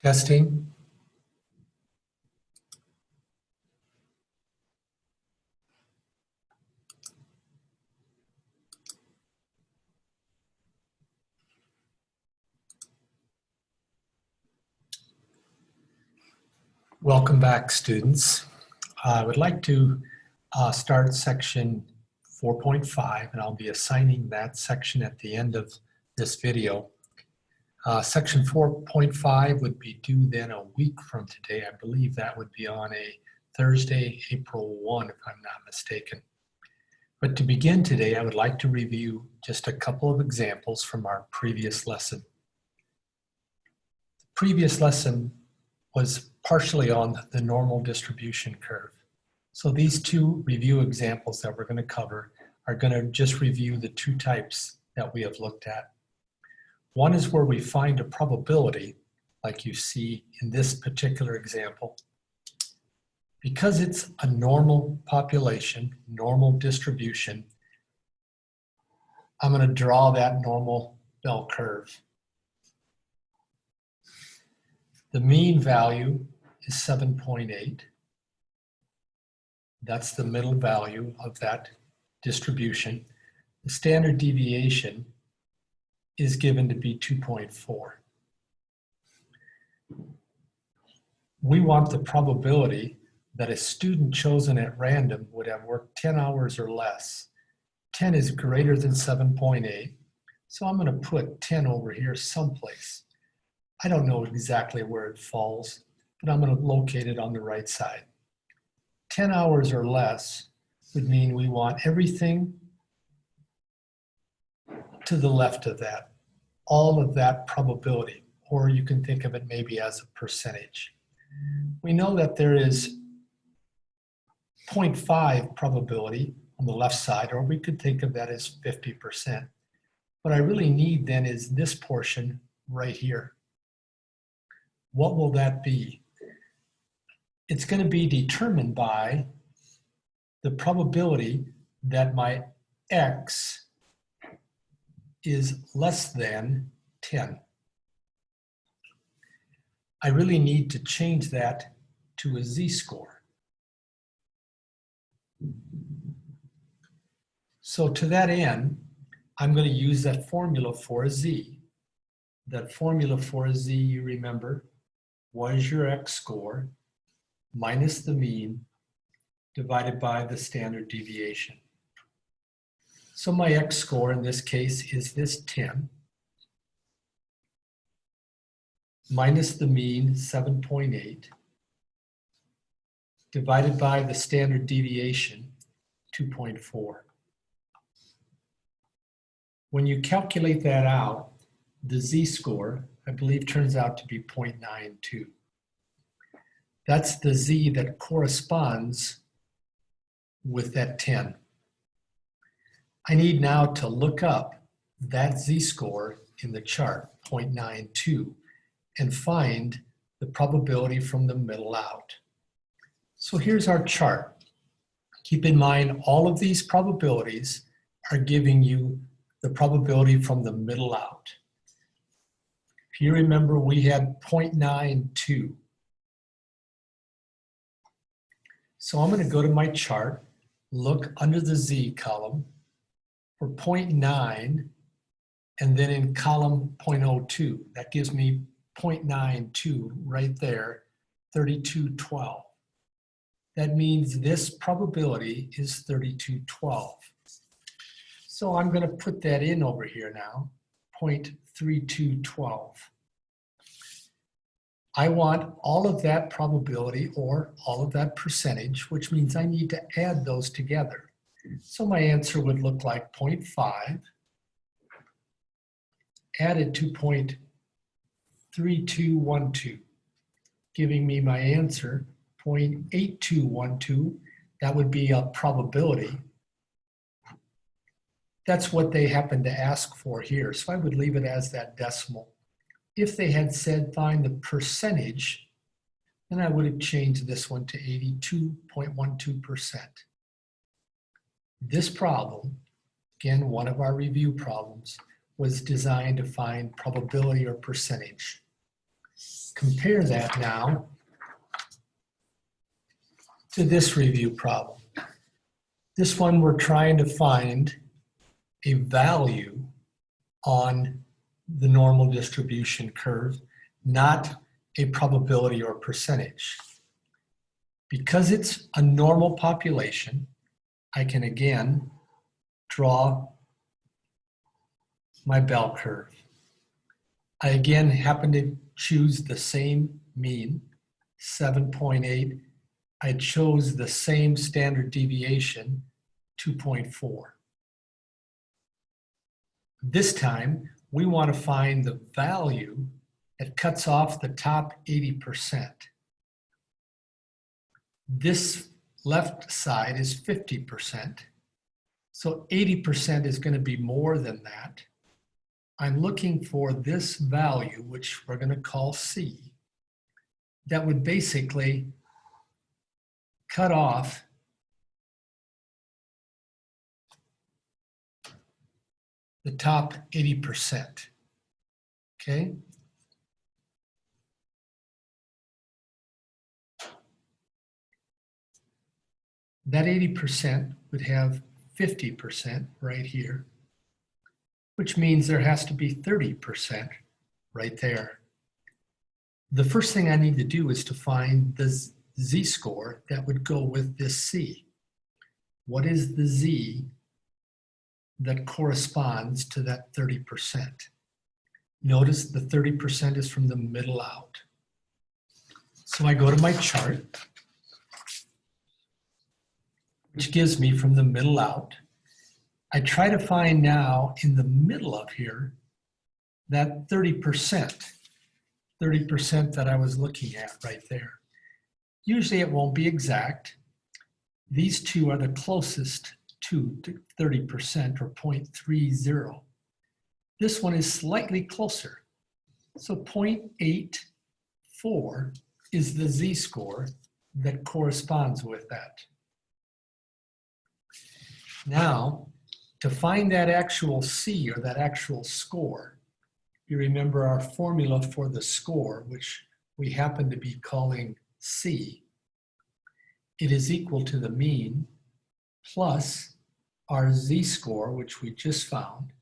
Testing. Welcome back, students. I would like to start section 4.5, and I'll be assigning that section at the end of this video. Section 4.5 would be due then a week from today. I believe that would be on a Thursday, April 1, if I'm not mistaken. But to begin today, I would like to review just a couple of examples from our previous lesson. The previous lesson was partially on the normal distribution curve. So these two review examples that we're going to cover are going to just review the two types that we have looked at. One is where we find a probability, like you see in this particular example. Because it's a normal population, normal distribution, I'm going to draw that normal bell curve. The mean value is 7.8. That's the middle value of that distribution. The standard deviation is given to be 2.4. We want the probability that a student chosen at random would have worked 10 hours or less. 10 is greater than 7.8, so I'm going to put 10 over here someplace. I don't know exactly where it falls, but I'm going to locate it on the right side. 10 hours or less would mean we want everything to the left of that, all of that probability, or you can think of it maybe as a percentage. We know that there is 0.5 probability on the left side, or we could think of that as 50%. What I really need then is this portion right here. What will that be? It's going to be determined by the probability that my x is less than 10. I really need to change that to a z-score. So to that end, I'm going to use that formula for a z. That formula for a z, you remember, was your x-score minus the mean divided by the standard deviation. So my x-score in this case is this 10 minus the mean 7.8 divided by the standard deviation 2.4. When you calculate that out, the z-score, I believe, turns out to be 0.92. That's the z that corresponds with that 10. I need now to look up that z-score in the chart, 0.92, and find the probability from the middle out. So here's our chart. Keep in mind, all of these probabilities are giving you the probability from the middle out. If you remember, we had 0.92. So I'm going to go to my chart, look under the Z column for 0.9, and then in column 0.02. That gives me 0.92 right there, 3212. That means this probability is 3212. So I'm going to put that in over here now, 0.3212. I want all of that probability or all of that percentage, which means I need to add those together. So my answer would look like 0.5 added to 0.3212, giving me my answer 0.8212. That would be a probability. That's what they happen to ask for here. So I would leave it as that decimal. If they had said find the percentage, then I would have changed this one to 82.12%. This problem, again, one of our review problems, was designed to find probability or percentage. compare that now to this review problem. This one, we're trying to find a value on the normal distribution curve, not a probability or percentage. Because it's a normal population, I can again draw my bell curve. I again happen to choose the same mean, 7.8. I chose the same standard deviation, 2.4. This time, we want to find the value that cuts off the top 80%. This left side is 50%. So 80% is going to be more than that. I'm looking for this value, which we're going to call C, that would basically cut off the top 80%. Okay? That 80% would have 50% right here, which means there has to be 30% right there. The first thing I need to do is to find the z-score that would go with this C. What is the z that corresponds to that 30%? Notice the 30% is from the middle out. So I go to my chart, which gives me from the middle out. I try to find now in the middle of here that 30% that I was looking at right there. Usually it won't be exact. These two are the closest to 30% or 0.30. This one is slightly closer. So 0.84 is the z-score that corresponds with that. Now, to find that actual C or that actual score, you remember our formula for the score, which we happen to be calling C. It is equal to the mean plus our z-score, which we just found,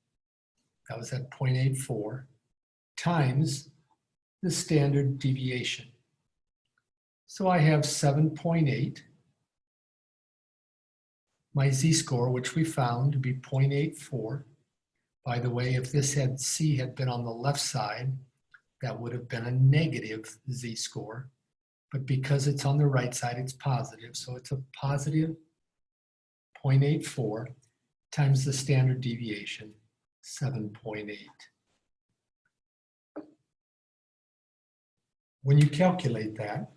that was at 0.84, times the standard deviation. So I have 7.8. My z-score, which we found to be 0.84. By the way, if this C had been on the left side, that would have been a negative z-score. But because it's on the right side, it's positive. So it's a positive 0.84 times the standard deviation, 7.8. When you calculate that,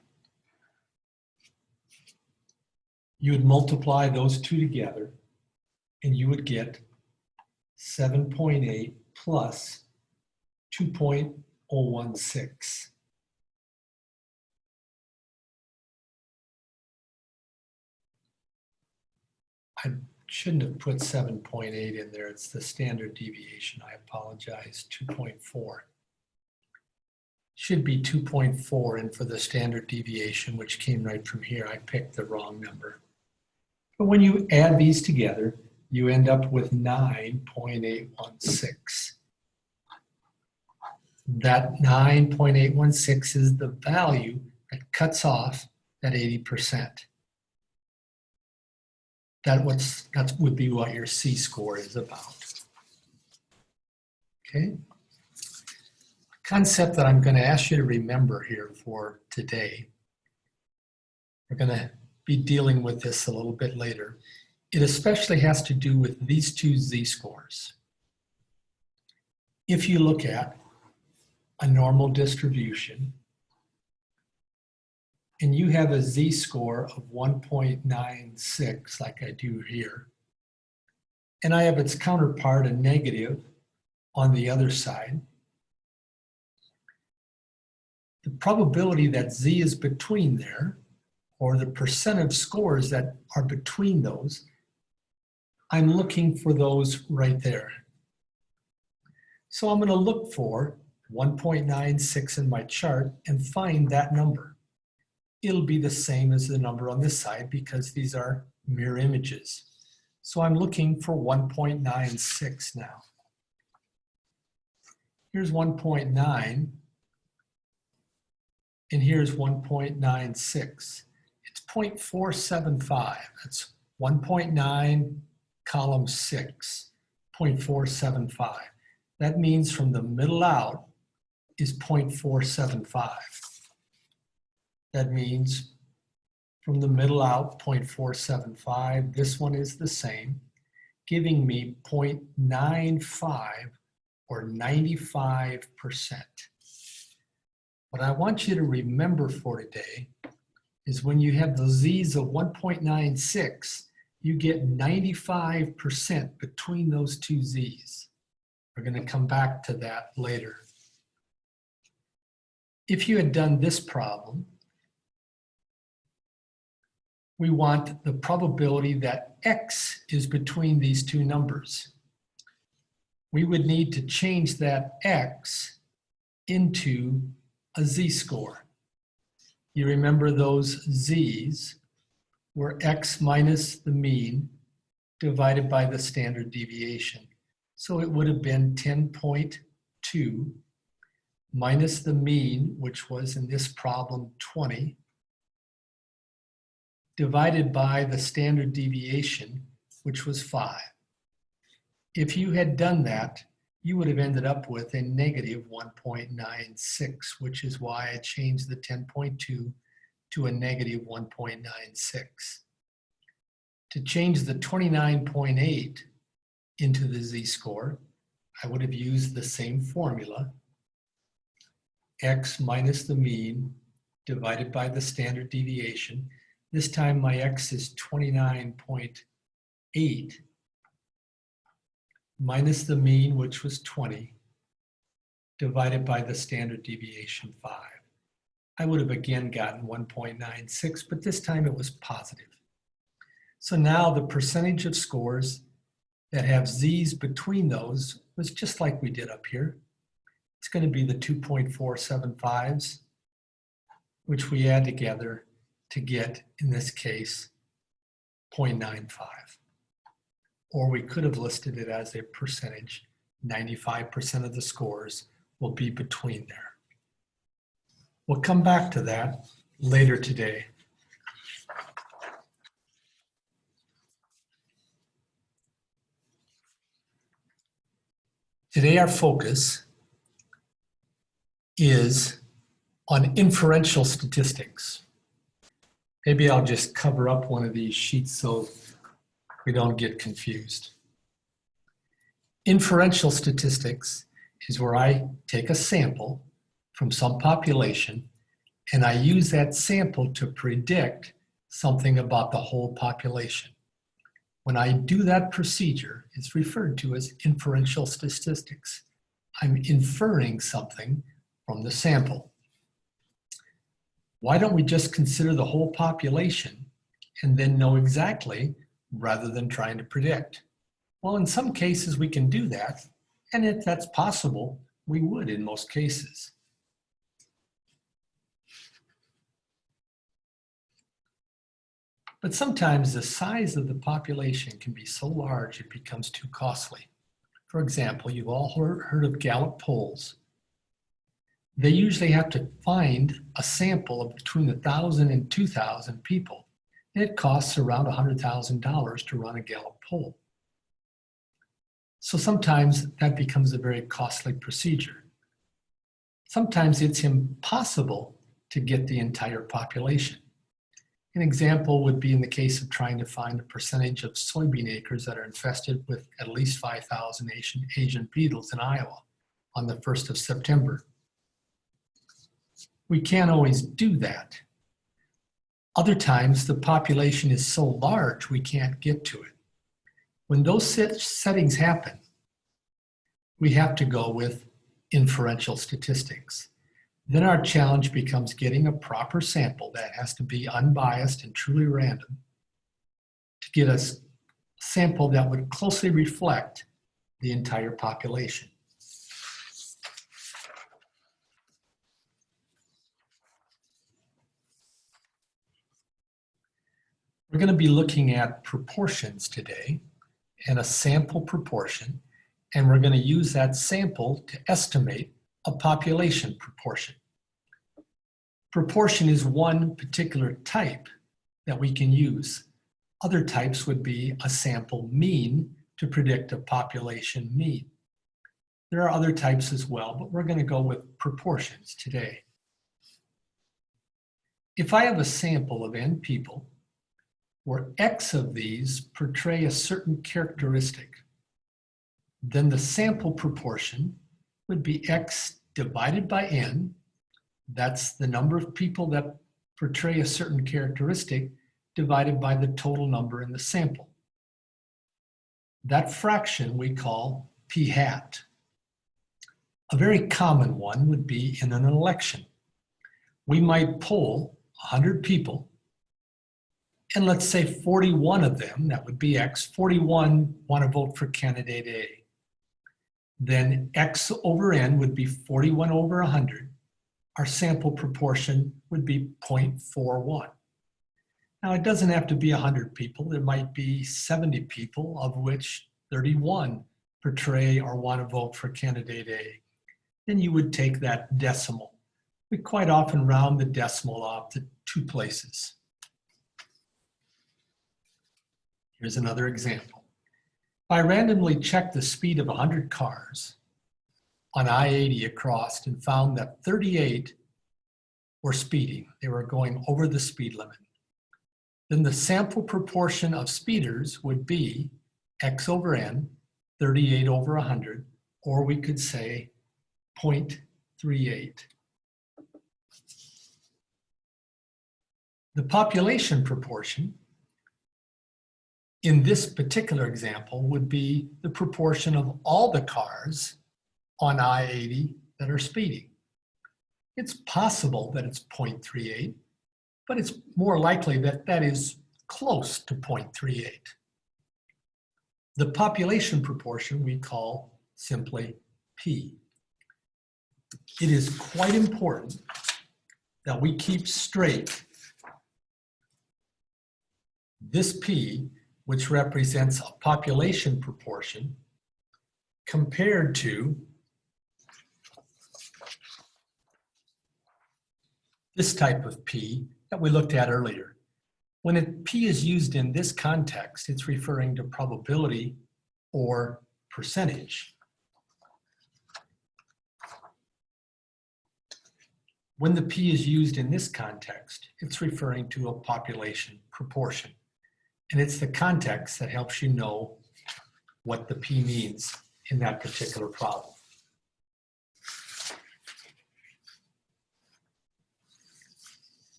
you would multiply those two together and you would get 7.8 plus 2.016. I shouldn't have put 7.8 in there. It's the standard deviation. I apologize, 2.4. Should be 2.4, and for the standard deviation, which came right from here, I picked the wrong number. But when you add these together, you end up with 9.816. That 9.816 is the value that cuts off that 80%. That would be what your C-score is about. Okay? Concept that I'm going to ask you to remember here for today. We're going to be dealing with this a little bit later. It especially has to do with these two z-scores. If you look at a normal distribution and you have a z-score of 1.96 like I do here, and I have its counterpart, a negative, on the other side, the probability that z is between there, or the percent of scores that are between those, I'm looking for those right there. So I'm going to look for 1.96 in my chart and find that number. It'll be the same as the number on this side because these are mirror images. So I'm looking for 1.96 now. Here's 1.9, and here's 1.96. It's 0.475. That's 1.9 column 6, 0.475. That means from the middle out is 0.475. That means from the middle out, 0.475. This one is the same, giving me 0.95 or 95%. What I want you to remember for today is when you have the z's of 1.96, you get 95% between those two z's. We're going to come back to that later. If you had done this problem, we want the probability that x is between these two numbers. We would need to change that x into a z-score. You remember those z's were x minus the mean divided by the standard deviation. So it would have been 10.2 minus the mean, which was in this problem 20, divided by the standard deviation, which was 5. If you had done that, you would have ended up with a negative 1.96, which is why I changed the 10.2 to a negative 1.96. To change the 29.8 into the z-score, I would have used the same formula, x minus the mean divided by the standard deviation. This time my x is 29.8 minus the mean, which was 20, divided by the standard deviation 5. I would have again gotten 1.96, but this time it was positive. So now the percentage of scores that have z's between those was just like we did up here. It's going to be the 2.475s, which we add together to get, in this case, 0.95. Or we could have listed it as a percentage. 95% of the scores will be between there. We'll come back to that later today. Today our focus is on inferential statistics. Maybe I'll just cover up one of these sheets so we don't get confused. Inferential statistics is where I take a sample from some population and I use that sample to predict something about the whole population. When I do that procedure, it's referred to as inferential statistics. I'm inferring something from the sample. Why don't we just consider the whole population and then know exactly rather than trying to predict? Well, in some cases we can do that, and if that's possible, we would in most cases. But sometimes the size of the population can be so large it becomes too costly. For example, you've all heard of Gallup polls. They usually have to find a sample of between 1,000 and 2,000 people. And it costs around $100,000 to run a Gallup poll. So sometimes that becomes a very costly procedure. Sometimes it's impossible to get the entire population. An example would be in the case of trying to find the percentage of soybean acres that are infested with at least 5,000 Asian beetles in Iowa on the 1st of September. We can't always do that. Other times the population is so large we can't get to it. When those settings happen, we have to go with inferential statistics. Then our challenge becomes getting a proper sample that has to be unbiased and truly random to get a sample that would closely reflect the entire population. We're going to be looking at proportions today and a sample proportion, and we're going to use that sample to estimate a population proportion. Proportion is one particular type that we can use. Other types would be a sample mean to predict a population mean. There are other types as well, but we're going to go with proportions today. If I have a sample of n people, where x of these portray a certain characteristic, then the sample proportion would be x divided by n. That's the number of people that portray a certain characteristic divided by the total number in the sample. That fraction we call p hat. A very common one would be in an election. We might poll 100 people, and let's say 41 of them, that would be x, 41 want to vote for candidate A. Then x over n would be 41 over 100. Our sample proportion would be 0.41. Now, it doesn't have to be 100 people. There might be 70 people, of which 31 portray or want to vote for candidate A. Then you would take that decimal. We quite often round the decimal off to 2 places. Here's another example. If I randomly checked the speed of 100 cars on I-80 across and found that 38 were speeding, they were going over the speed limit, then the sample proportion of speeders would be x over n, 38 over 100, or we could say 0.38. The population proportion in this particular example would be the proportion of all the cars on I-80 that are speeding. It's possible that it's 0.38, but it's more likely that that is close to 0.38. The population proportion we call simply P. It is quite important that we keep straight this P, which represents a population proportion, compared to this type of P that we looked at earlier. When P is used in this context, it's referring to probability or percentage. When the P is used in this context, it's referring to a population proportion. And it's the context that helps you know what the P means in that particular problem.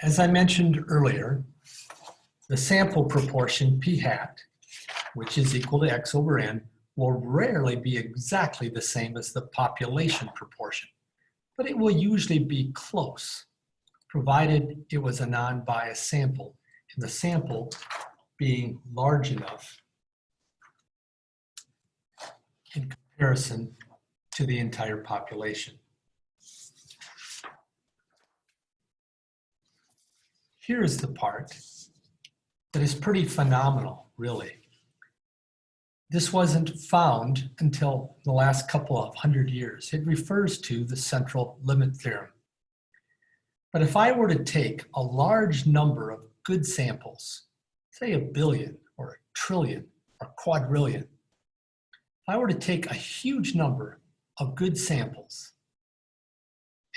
As I mentioned earlier, the sample proportion P hat, which is equal to x over n, will rarely be exactly the same as the population proportion, but it will usually be close, provided it was a non-biased sample, and the sample being large enough in comparison to the entire population. Here's the part that is pretty phenomenal, really. This wasn't found until the last couple of 100 years. It refers to the central limit theorem. But if I were to take a large number of good samples, say 1 billion or 1 trillion or quadrillion, if I were to take a huge number of good samples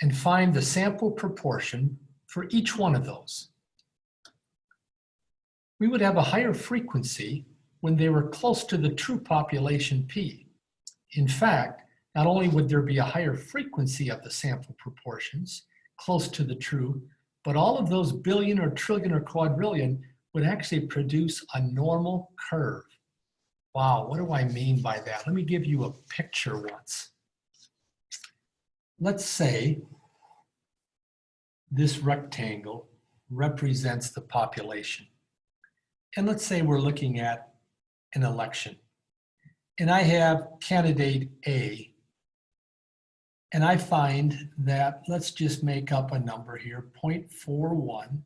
and find the sample proportion for each one of those, we would have a higher frequency when they were close to the true population P. In fact, not only would there be a higher frequency of the sample proportions close to the true, but all of those billion or trillion or quadrillion would actually produce a normal curve. Wow, what do I mean by that? Let me give you a picture once. Let's say this rectangle represents the population. And let's say we're looking at an election. And I have candidate A. And I find that, let's just make up a number here, 0.41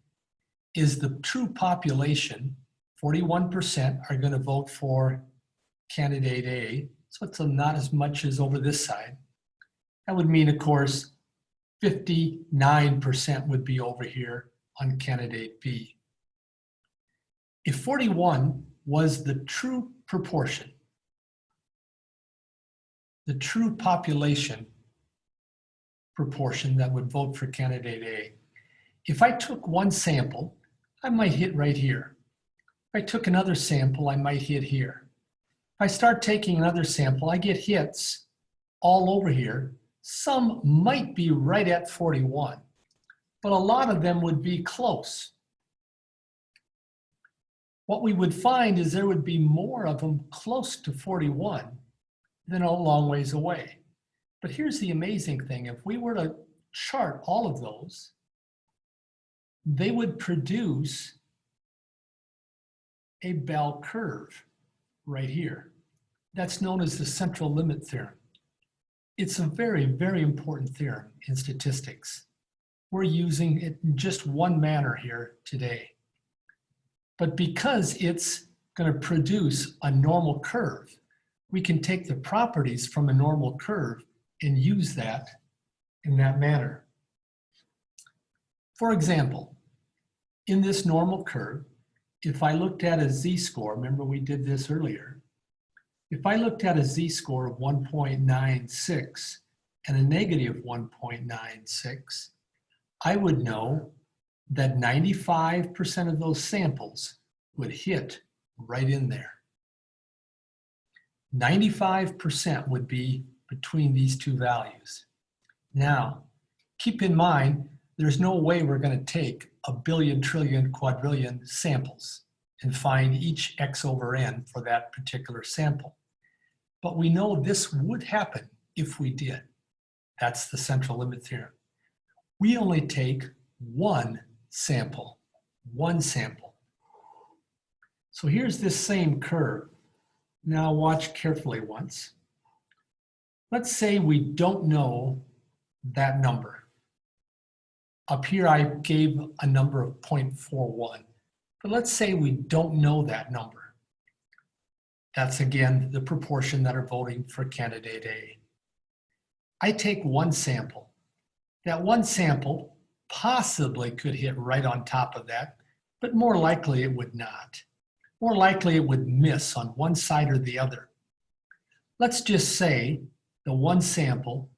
is the true population 41% are going to vote for candidate A, so it's not as much as over this side. That would mean, of course, 59% would be over here on candidate B. If 41 was the true proportion, the true population proportion that would vote for candidate A, if I took one sample, I might hit right here. If I took another sample, I might hit here. If I start taking another sample, I get hits all over here. Some might be right at 41, but a lot of them would be close. What we would find is there would be more of them close to 41 than a long ways away. But here's the amazing thing. If we were to chart all of those, they would produce a bell curve right here. That's known as the central limit theorem. It's a very, very important theorem in statistics. We're using it in just one manner here today. But because it's going to produce a normal curve, we can take the properties from a normal curve and use that in that manner. For example, in this normal curve, if I looked at a z-score, remember we did this earlier, if I looked at a z-score of 1.96 and a negative 1.96, I would know that 95% of those samples would hit right in there. 95% would be between these two values. Now, keep in mind, there's no way we're going to take a billion, trillion, quadrillion samples and find each x over n for that particular sample. But we know this would happen if we did. That's the central limit theorem. We only take one sample. So here's this same curve. Now watch carefully once. Let's say we don't know that number. Up here I gave a number of 0.41, but let's say we don't know that number. That's again the proportion that are voting for candidate A. I take one sample. That one sample possibly could hit right on top of that, but more likely it would not. More likely it would miss on one side or the other. Let's just say the one sample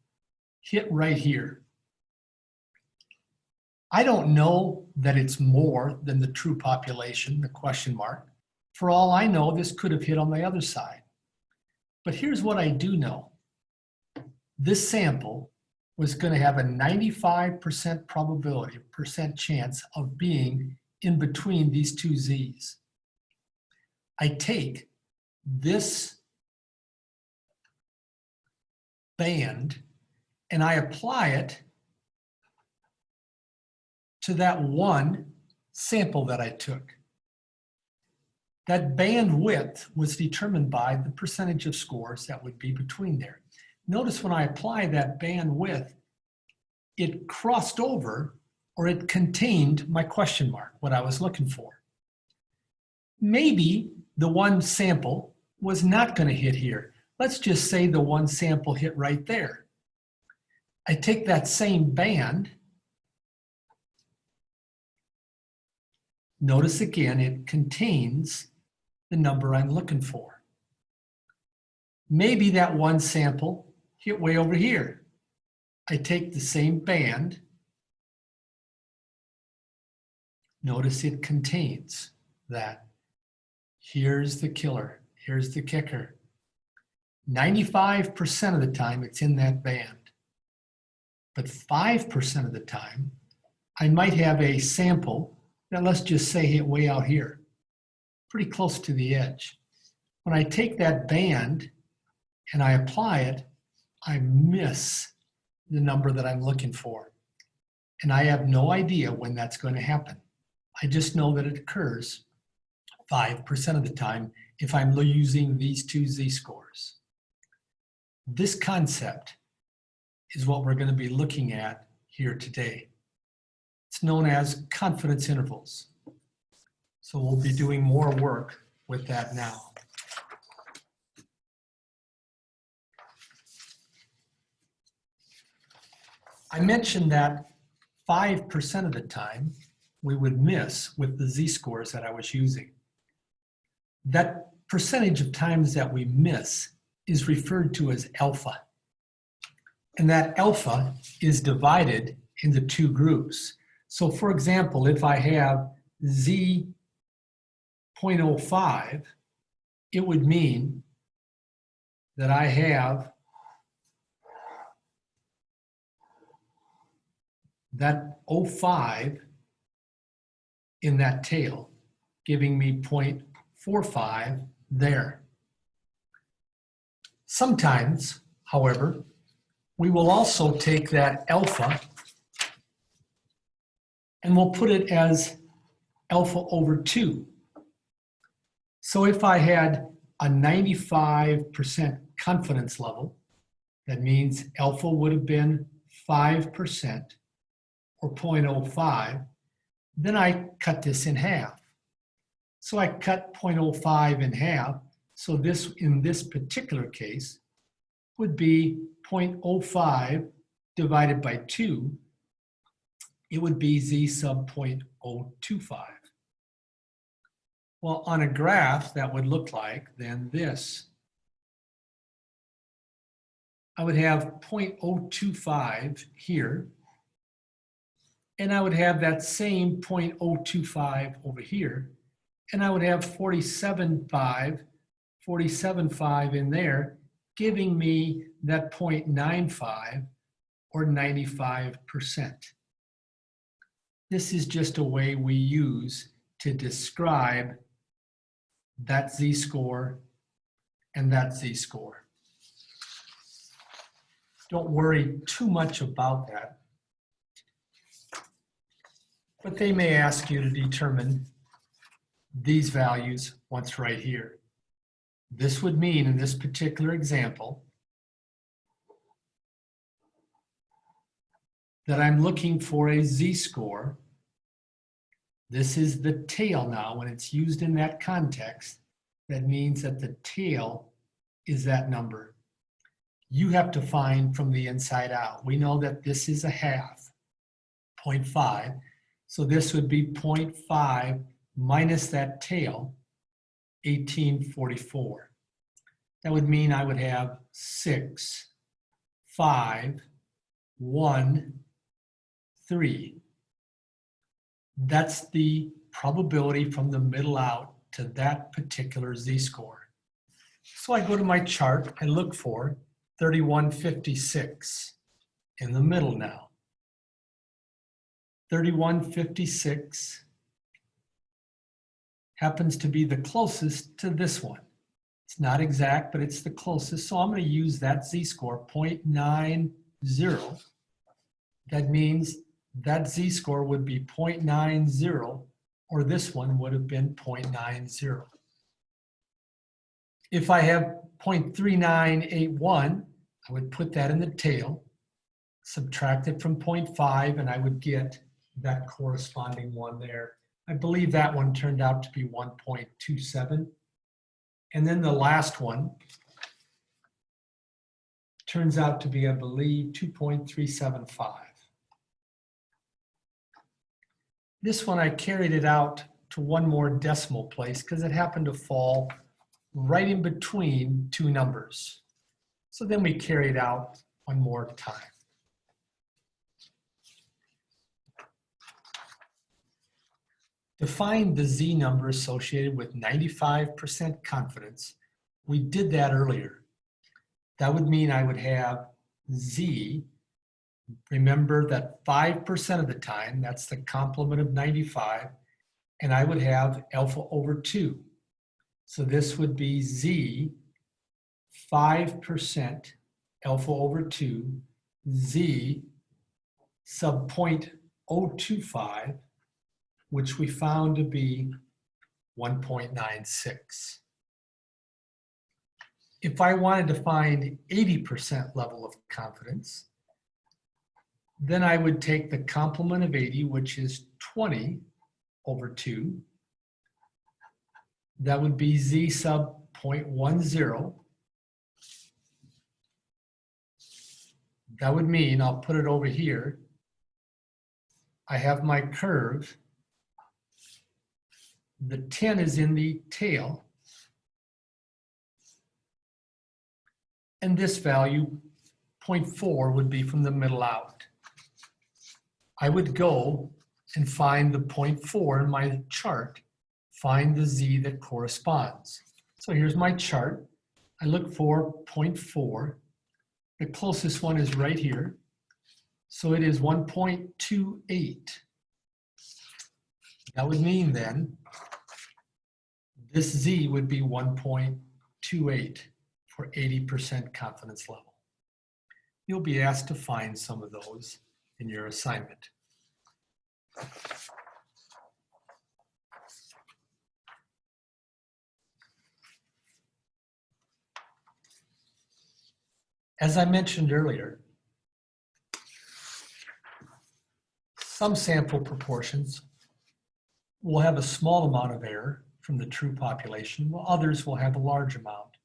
hit right here. I don't know that it's more than the true population, the question mark. For all I know, this could have hit on the other side. But here's what I do know. This sample was going to have a 95% probability, percent chance of being in between these two z's. I take this band and I apply it to that one sample that I took. That band width was determined by the percentage of scores that would be between there. Notice when I apply that band width, it crossed over or it contained my question mark, what I was looking for. Maybe the one sample was not going to hit here. Let's just say the one sample hit right there. I take that same band. Notice again, it contains the number I'm looking for. Maybe that one sample hit way over here. I take the same band. Notice it contains that. Here's the killer. Here's the kicker. 95% of the time it's in that band. But 5% of the time, I might have a sample that, let's just say, hit way out here, pretty close to the edge. When I take that band and I apply it, I miss the number that I'm looking for. And I have no idea when that's going to happen. I just know that it occurs 5% of the time if I'm using these two z-scores. This concept is what we're going to be looking at here today. It's known as confidence intervals. So we'll be doing more work with that now. I mentioned that 5% of the time we would miss with the z-scores that I was using. That percentage of times that we miss is referred to as alpha. And that alpha is divided into two groups. So for example, if I have z 0.05, it would mean that I have that 0.05 in that tail, giving me 0.45 there. Sometimes, however, we will also take that alpha and we'll put it as alpha over 2. So if I had a 95% confidence level, that means alpha would have been 5% or 0.05, then I cut this in half. So I cut 0.05 in half, so this, in this particular case, would be 0.05 divided by 2. It would be z sub 0.025. Well, on a graph, that would look like then this. I would have 0.025 here, and I would have that same 0.025 over here, and I would have 47.5 in there, giving me that 0.95 or 95%. This is just a way we use to describe that z-score and that z-score. Don't worry too much about that. But they may ask you to determine these values once right here. This would mean in this particular example that I'm looking for a z-score. This is the tail now. When it's used in that context, that means that the tail is that number. You have to find from the inside out. We know that this is a half, 0.5. So this would be 0.5 minus that tail, 1844. That would mean I would have 6, 5, 1, 3. That's the probability from the middle out to that particular z-score. So I go to my chart, I look for 3156 in the middle now. 3156 happens to be the closest to this one. It's not exact, but it's the closest. So I'm going to use that z-score, 0.90. That means that z-score would be 0.90, or this one would have been 0.90. If I have 0.3981, I would put that in the tail, subtract it from 0.5, and I would get that corresponding one there. I believe that one turned out to be 1.27. And then the last one turns out to be, I believe, 2.375. This one, I carried it out to one more decimal place because it happened to fall right in between two numbers. So then we carry it out one more time. To find the z number associated with 95% confidence, we did that earlier. That would mean I would have z. Remember that 5% of the time, that's the complement of 95, and I would have alpha over 2. So this would be z, 5% alpha over 2, z sub 0.025, which we found to be 1.96. If I wanted to find 80% level of confidence, then I would take the complement of 80, which is 20 over 2, That would be z sub 0.10. That would mean, I'll put it over here, I have my curve. The 10 is in the tail. And this value, 0.4, would be from the middle out. I would go and find the 0.4 in my chart, find the z that corresponds. So here's my chart. I look for 0.4. The closest one is right here. So it is 1.28. That would mean then this z would be 1.28 for 80% confidence level. You'll be asked to find some of those in your assignment. As I mentioned earlier, some sample proportions will have a small amount of error from the true population, while others will have a large amount.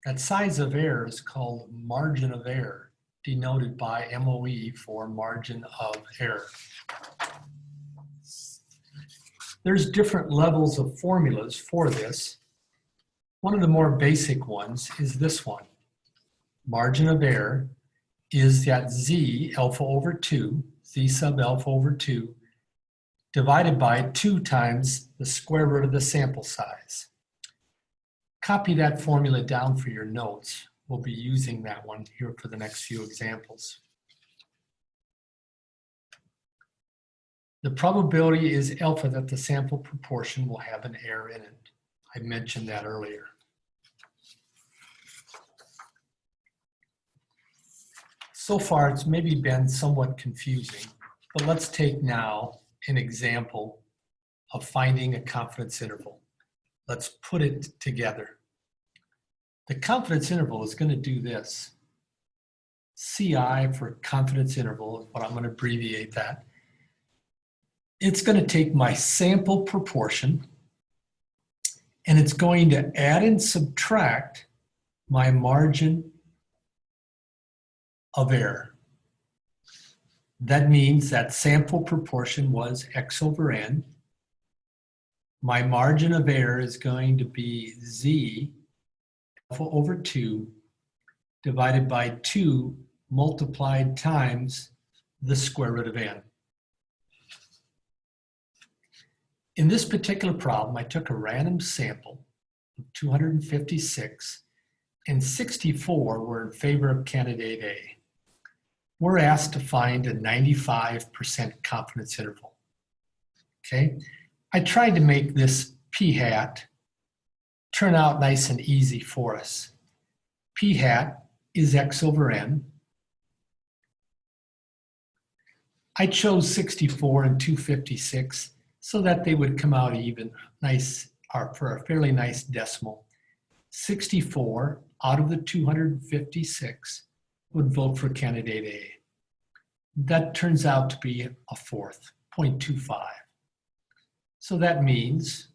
That size of error is called margin of error, denoted by MOE for margin of error. There's different levels of formulas for this. One of the more basic ones is this one. Margin of error is that z alpha over 2, z sub alpha over 2, divided by 2 times the square root of the sample size. Copy that formula down for your notes. We'll be using that one here for the next few examples. The probability is alpha that the sample proportion will have an error in it. I mentioned that earlier. So far, it's maybe been somewhat confusing, but let's take now an example of finding a confidence interval. Let's put it together. The confidence interval is going to do this. CI for confidence interval, but I'm going to abbreviate that. It's going to take my sample proportion and it's going to add and subtract my margin of error. That means that sample proportion was x over n. My margin of error is going to be z alpha over 2 divided by 2 multiplied times the square root of n. In this particular problem, I took a random sample of 256 and 64 were in favor of candidate A. We're asked to find a 95% confidence interval. Okay, I tried to make this p hat turn out nice and easy for us. P hat is x over n. I chose 64 and 256 so that they would come out even nice, or for a fairly nice decimal. 64 out of the 256 would vote for candidate A. That turns out to be a fourth, 0.25. So that means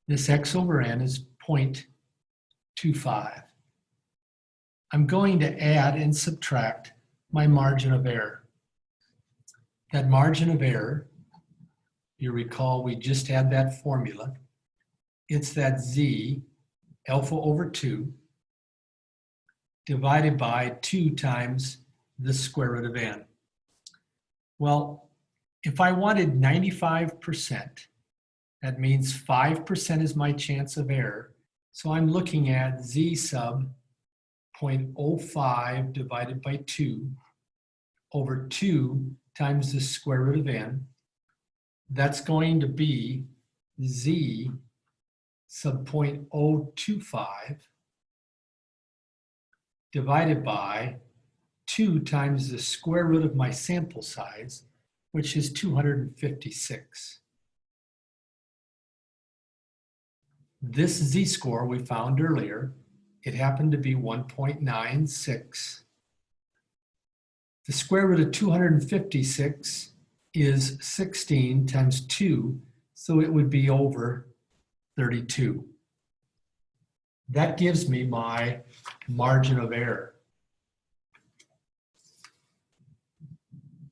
this x over n is 0.25. I'm going to add and subtract my margin of error. That margin of error, you recall we just had that formula. It's that z alpha over 2 divided by 2 times the square root of n. Well, if I wanted 95%, that means 5% is my chance of error. So I'm looking at z sub 0.05 divided by 2 over 2 times the square root of n. That's going to be z sub 0.025 divided by 2 times the square root of my sample size, which is 256. This z-score we found earlier, it happened to be 1.96. The square root of 256 is 16 times 2, so it would be over 32. That gives me my margin of error.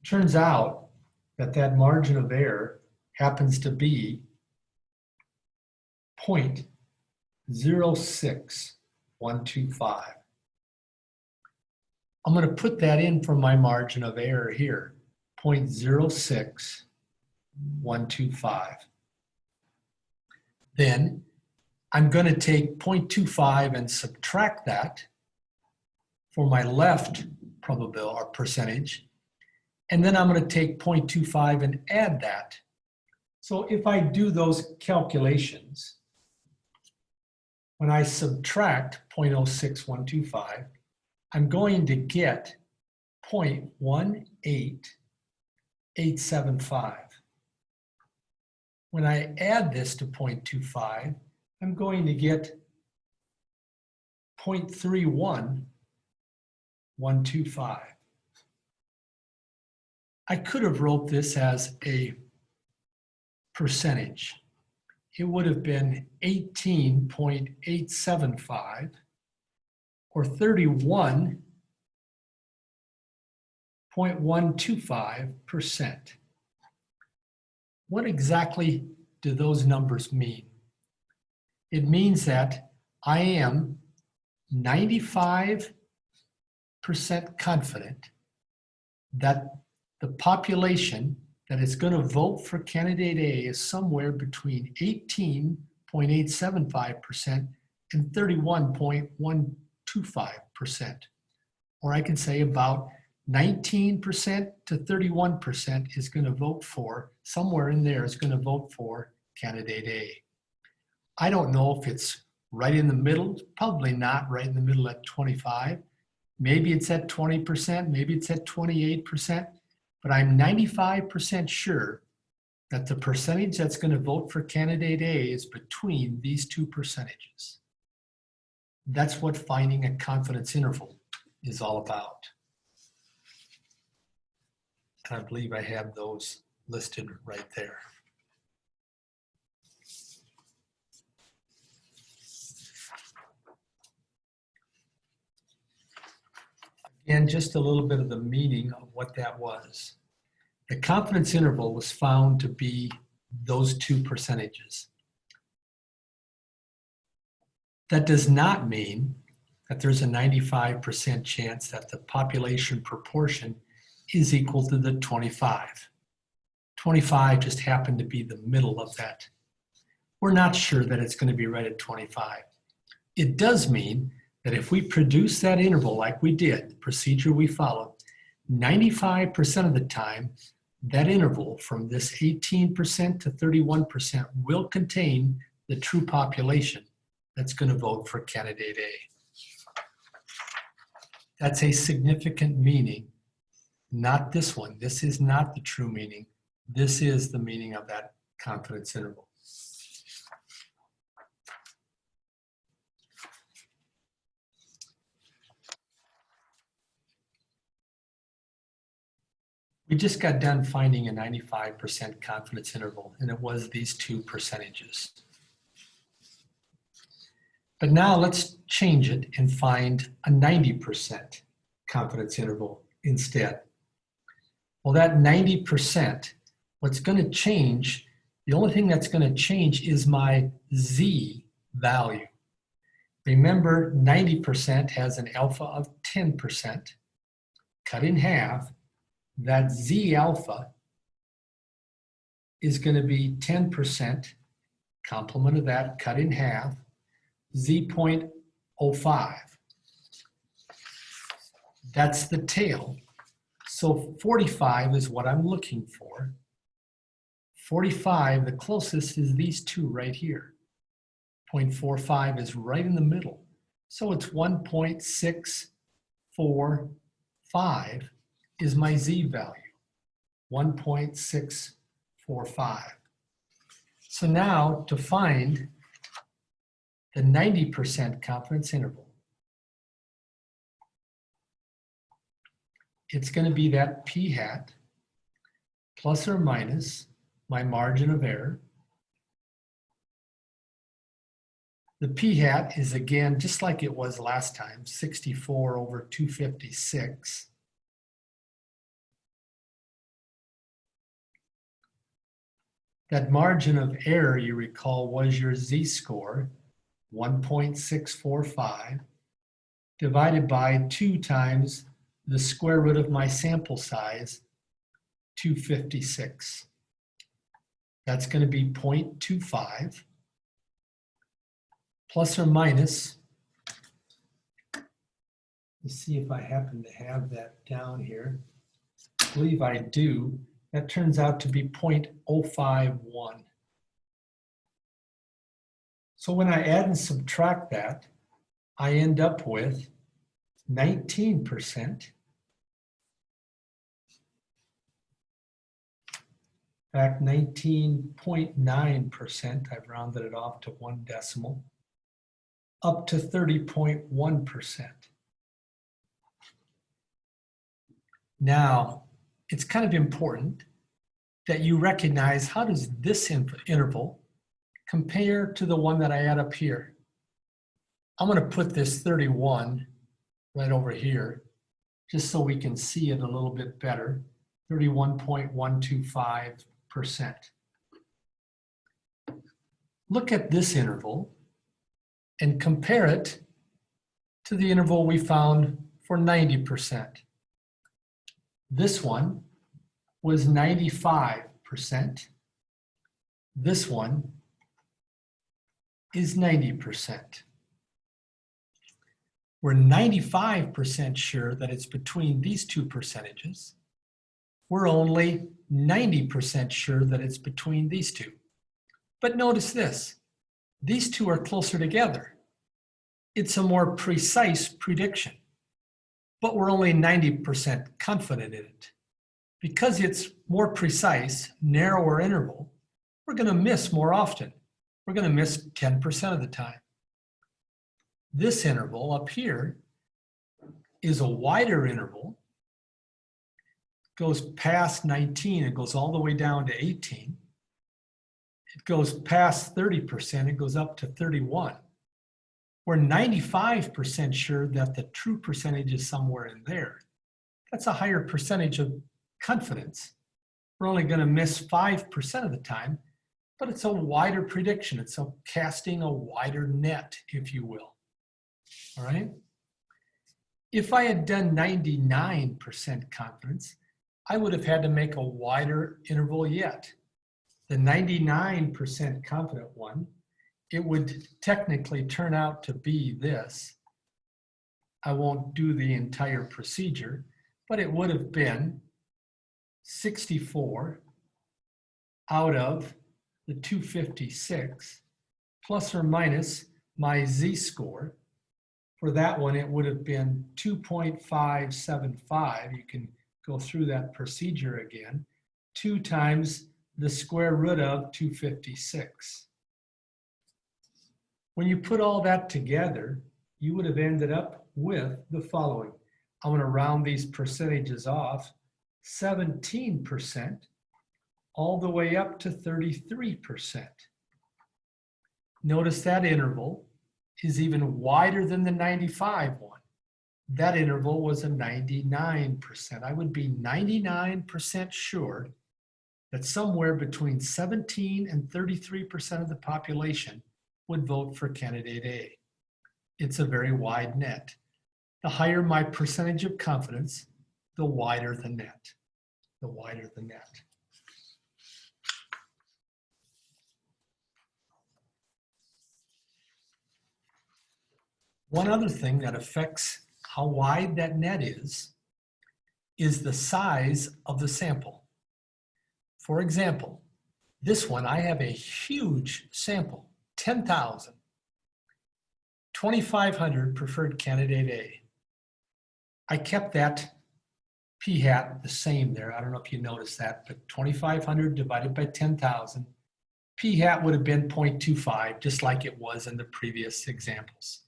Turns out that that margin of error happens to be 0.06125. I'm going to put that in for my margin of error here, 0.06125. Then I'm going to take 0.25 and subtract that for my left probability or percentage. And then I'm going to take 0.25 and add that. So if I do those calculations, when I subtract 0.06125, I'm going to get 0.18875. When I add this to 0.25, I'm going to get 0.31125. I could have wrote this as a percentage. It would have been 18.875 or 31.125%. What exactly do those numbers mean? It means that I am 95% confident that the population that is going to vote for candidate A is somewhere between 18.875% and 31.125%. Or I can say about 19% to 31% is going to vote for, somewhere in there is going to vote for candidate A. I don't know if it's right in the middle, probably not right in the middle at 25. Maybe it's at 20%, maybe it's at 28%, but I'm 95% sure that the percentage that's going to vote for candidate A is between these two percentages. That's what finding a confidence interval is all about. And I believe I have those listed right there. Again, just a little bit of the meaning of what that was. The confidence interval was found to be those two percentages. That does not mean that there's a 95% chance that the population proportion is equal to the 25. 25 just happened to be the middle of that. We're not sure that it's going to be right at 25. It does mean that if we produce that interval like we did, the procedure we followed, 95% of the time, that interval from this 18% to 31% will contain the true population that's going to vote for candidate A. That's a significant meaning, not this one. This is not the true meaning. This is the meaning of that confidence interval. We just got done finding a 95% confidence interval, and it was these two percentages. But now let's change it and find a 90% confidence interval instead. Well, that 90%, what's going to change, the only thing that's going to change is my Z value. Remember, 90% has an alpha of 10%. Cut in half, that Z alpha is going to be 10%, complement of that, cut in half, Z.05. That's the tail. So 45 is what I'm looking for. 45, the closest is these two right here. 0.45 is right in the middle. So it's 1.645 is my Z value, 1.645. So now to find the 90% confidence interval, it's going to be that p hat plus or minus my margin of error The p-hat is again, just like it was last time, 64 over 256. That margin of error, you recall, was your z-score, 1.645, divided by 2 times the square root of my sample size, 256. That's going to be 0.25 plus or minus. Let's see if I happen to have that down here. I believe I do. That turns out to be 0.051. So when I add and subtract that, I end up with 19%. In fact, 19.9%, I've rounded it off to 1 decimal, up to 30.1%. Now, it's kind of important that you recognize, how does this interval compare to the one that I had up here? I'm going to put this 31 right over here, just so we can see it a little bit better, 31.125%. Look at this interval and compare it to the interval we found for 90%. This one was 95%. This one is 90%. We're 95% sure that it's between these two percentages. We're only 90% sure that it's between these two. But notice this, these two are closer together. It's a more precise prediction, but we're only 90% confident in it. Because it's more precise, narrower interval, we're going to miss more often. We're going to miss 10% of the time. This interval up here is a wider interval. It goes past 19, it goes all the way down to 18. It goes past 30%, it goes up to 31. We're 95% sure that the true percentage is somewhere in there. That's a higher percentage of confidence. We're only going to miss 5% of the time, but it's a wider prediction. It's a casting a wider net, if you will. All right? If I had done 99% confidence, I would have had to make a wider interval yet. The 99% confident one, it would technically turn out to be this. I won't do the entire procedure, but it would have been 64 out of the 256 plus or minus my z-score. For that one, it would have been 2.575. You can go through that procedure again. 2 times the square root of 256. When you put all that together, you would have ended up with the following. I'm going to round these percentages off. 17% all the way up to 33%. Notice that interval is even wider than the 95 one. That interval was a 99%. I would be 99% sure that somewhere between 17 and 33% of the population would vote for candidate A. It's a very wide net. The higher my percentage of confidence, the wider the net. The wider the net. One other thing that affects how wide that net is the size of the sample. For example, this one, I have a huge sample, 10,000. 2,500 preferred candidate A. I kept that p-hat the same there. I don't know if you noticed that, but 2,500 divided by 10,000, p-hat would have been 0.25, just like it was in the previous examples.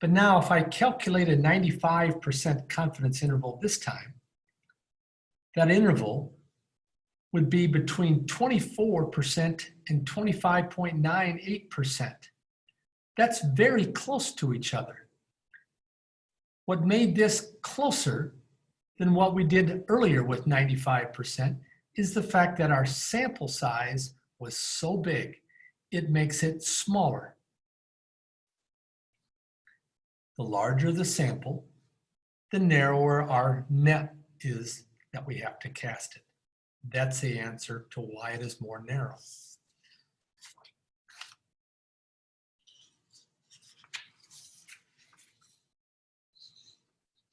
But now if I calculate a 95% confidence interval this time, that interval would be between 24% and 25.98%. That's very close to each other. What made this closer than what we did earlier with 95% is the fact that our sample size was so big, it makes it smaller. The larger the sample, the narrower our net is that we have to cast it. That's the answer to why it is more narrow.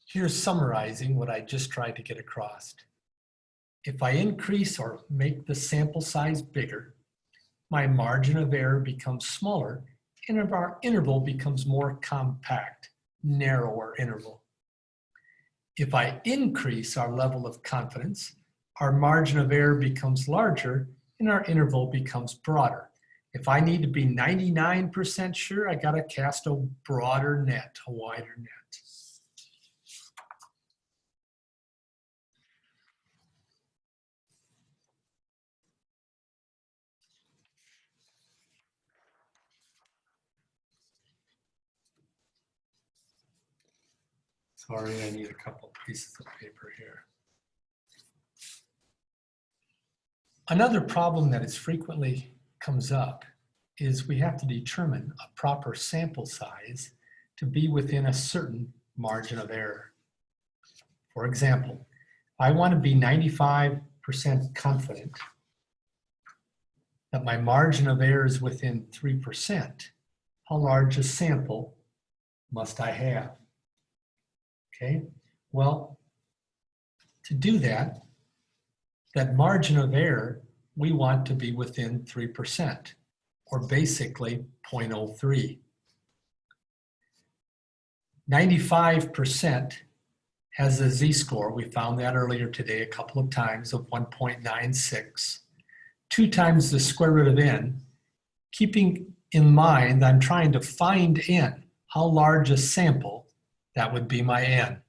Here's summarizing what I just tried to get across. If I increase or make the sample size bigger, my margin of error becomes smaller and our interval becomes more compact, narrower interval. If I increase our level of confidence, our margin of error becomes larger and our interval becomes broader. If I need to be 99% sure, I gotta cast a broader net, a wider net. Sorry, I need a couple pieces of paper here. Another problem that is frequently comes up is we have to determine a proper sample size to be within a certain margin of error. For example, I want to be 95% confident that my margin of error is within 3%. How large a sample must I have? Okay, well, to do that, that margin of error, we want to be within 3%, or basically 0.03. 95% has a z-score, we found that earlier today a couple of times, of 1.96. 2 times the square root of n, keeping in mind I'm trying to find n, how large a sample, that would be my n.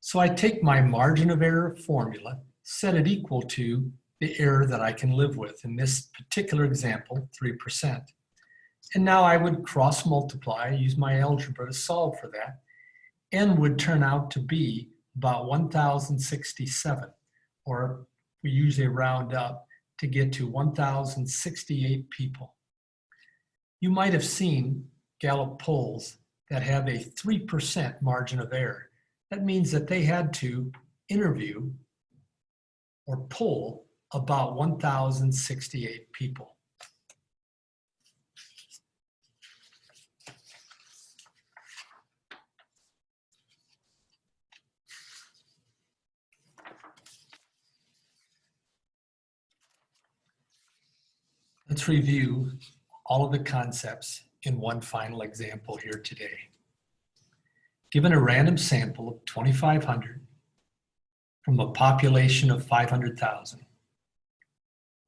So I take my margin of error formula, set it equal to the error that I can live with. In this particular example, 3%. And now I would cross multiply, use my algebra to solve for that. N would turn out to be about 1,067, or we usually round up to get to 1,068 people. You might have seen Gallup polls that have a 3% margin of error. That means that they had to interview or poll about 1,068 people. Let's review all of the concepts in one final example here today. Given a random sample of 2,500 from a population of 500,000,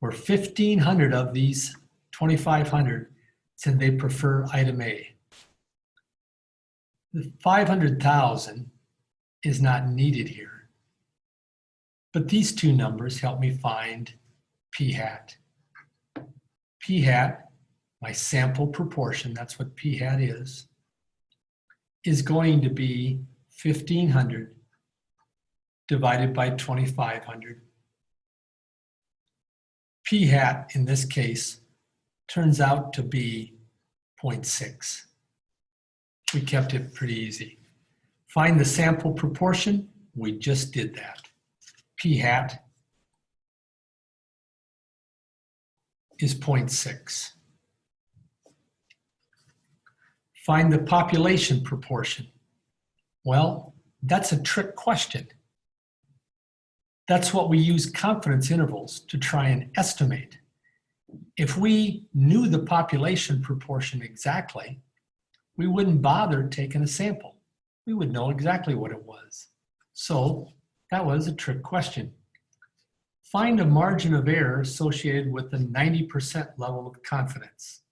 where 1,500 of these 2,500 said they prefer item A. The 500,000 is not needed here, but these two numbers help me find p hat. P hat, my sample proportion, that's what p hat is going to be 1,500 divided by 2,500. P hat, in this case, turns out to be 0.6. We kept it pretty easy. Find the sample proportion, we just did that. P hat is 0.6. Find the population proportion. Well, that's a trick question. That's what we use confidence intervals to try and estimate. If we knew the population proportion exactly, we wouldn't bother taking a sample. We would know exactly what it was. So that was a trick question. Find a margin of error associated with the 90% level of confidence.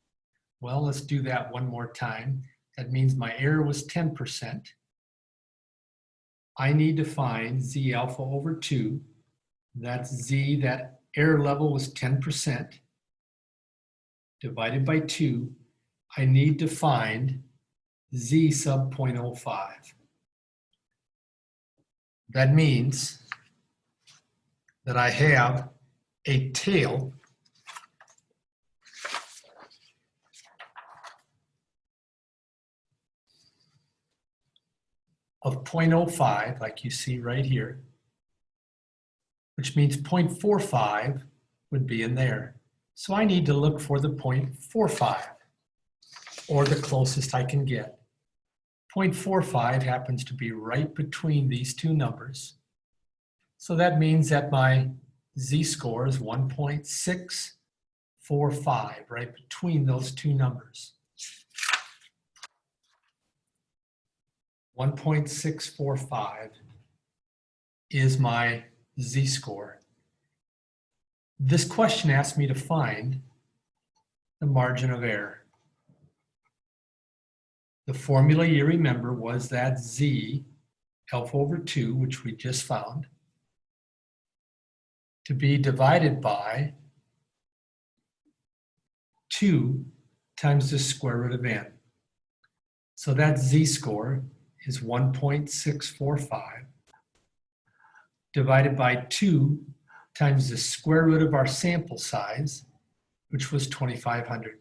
Well, let's do that one more time. That means my error was 10%. I need to find z alpha over 2. That's z, that error level was 10%, divided by 2. I need to find z sub 0.05. That means that I have a tail of 0.05, like you see right here, which means 0.45 would be in there. So I need to look for the 0.45, or the closest I can get. 0.45 happens to be right between these two numbers. So that means that my z-score is 1.645, right between those two numbers. 1.645 is my z-score. This question asked me to find the margin of error. The formula you remember was that z, alpha over 2, which we just found, to be divided by 2 times the square root of n. So that z-score is 1.645 divided by 2 times the square root of our sample size, which was 2,500.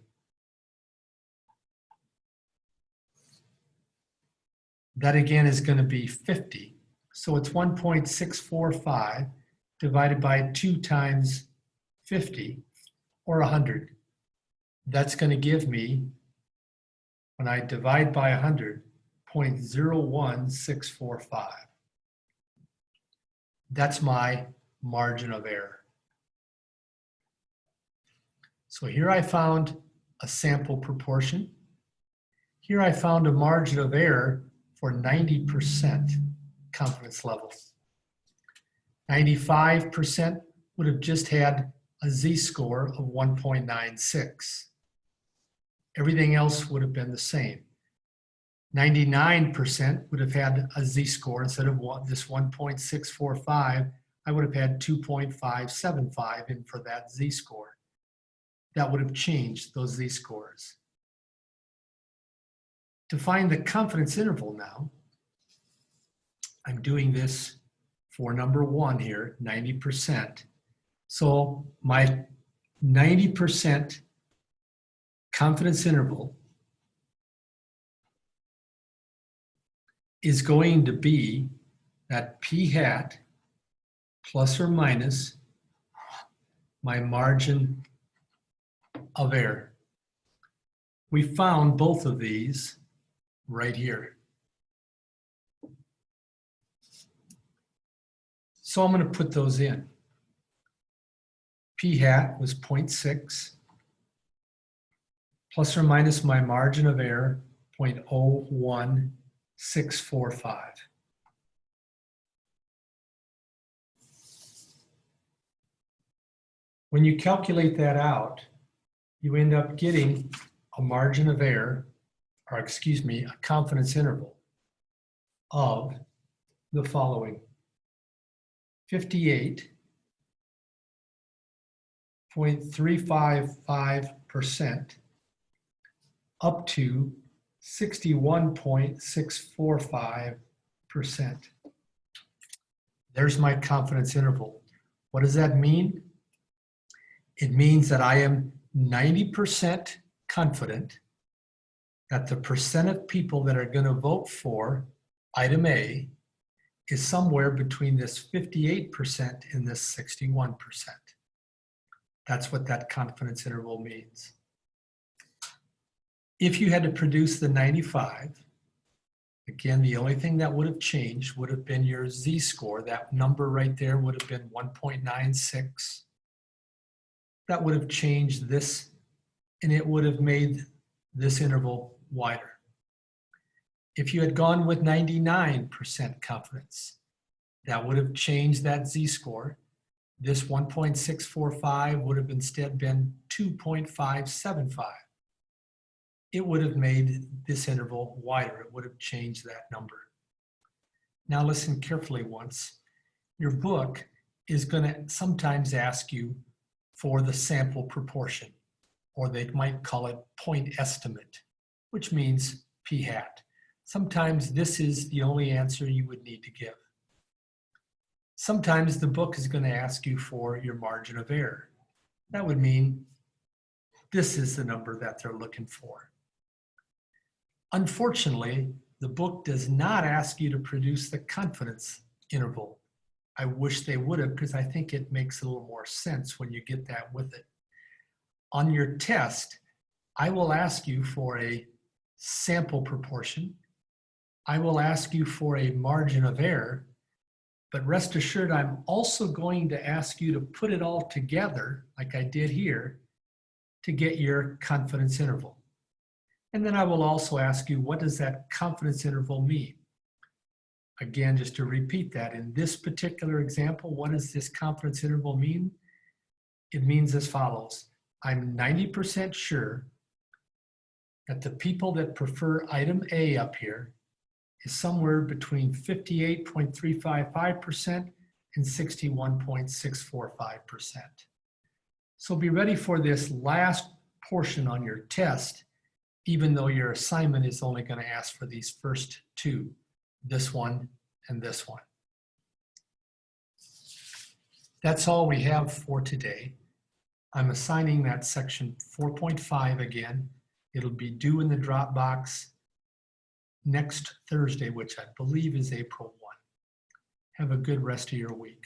That again is going to be 50. So it's 1.645 divided by 2 times 50, or 100. That's going to give me, when I divide by 100, 0.01645. That's my margin of error. So here I found a sample proportion. Here I found a margin of error for 90% confidence level. 95% would have just had a z-score of 1.96. Everything else would have been the same. 99% would have had a z-score instead of this 1.645. I would have had 2.575 in for that z-score. That would have changed those z-scores. To find the confidence interval now, I'm doing this for number 1 here, 90%. So my 90% confidence interval is going to be that p hat plus or minus my margin of error. We found both of these right here. So I'm going to put those in. P hat was 0.6 plus or minus my margin of error, 0.01645. When you calculate that out, you end up getting a margin of error, or excuse me, a confidence interval of the following: 58.355% up to 61.645%. There's my confidence interval. What does that mean? It means that I am 90% confident that the percent of people that are going to vote for item A is somewhere between this 58% and this 61%. That's what that confidence interval means. If you had to produce the 95, again, the only thing that would have changed would have been your z-score. That number right there would have been 1.96. That would have changed this, and it would have made this interval wider. If you had gone with 99% confidence, that would have changed that z-score. This 1.645 would have instead been 2.575. It would have made this interval wider. It would have changed that number. Now listen carefully once. Your book is going to sometimes ask you for the sample proportion. or they might call it point estimate, which means p hat. Sometimes this is the only answer you would need to give. Sometimes the book is going to ask you for your margin of error. That would mean this is the number that they're looking for. Unfortunately, the book does not ask you to produce the confidence interval. I wish they would have, because I think it makes a little more sense when you get that with it. On your test, I will ask you for a sample proportion. I will ask you for a margin of error, but rest assured I'm also going to ask you to put it all together, like I did here, to get your confidence interval. And then I will also ask you, what does that confidence interval mean? Again, just to repeat that, in this particular example, what does this confidence interval mean? It means as follows. I'm 90% sure that the people that prefer item A up here is somewhere between 58.355% and 61.645%. So be ready for this last portion on your test, even though your assignment is only going to ask for these first two, this one and this one. That's all we have for today. I'm assigning that section 4.5 again. It'll be due in the Dropbox next Thursday, which I believe is April 1. Have a good rest of your week.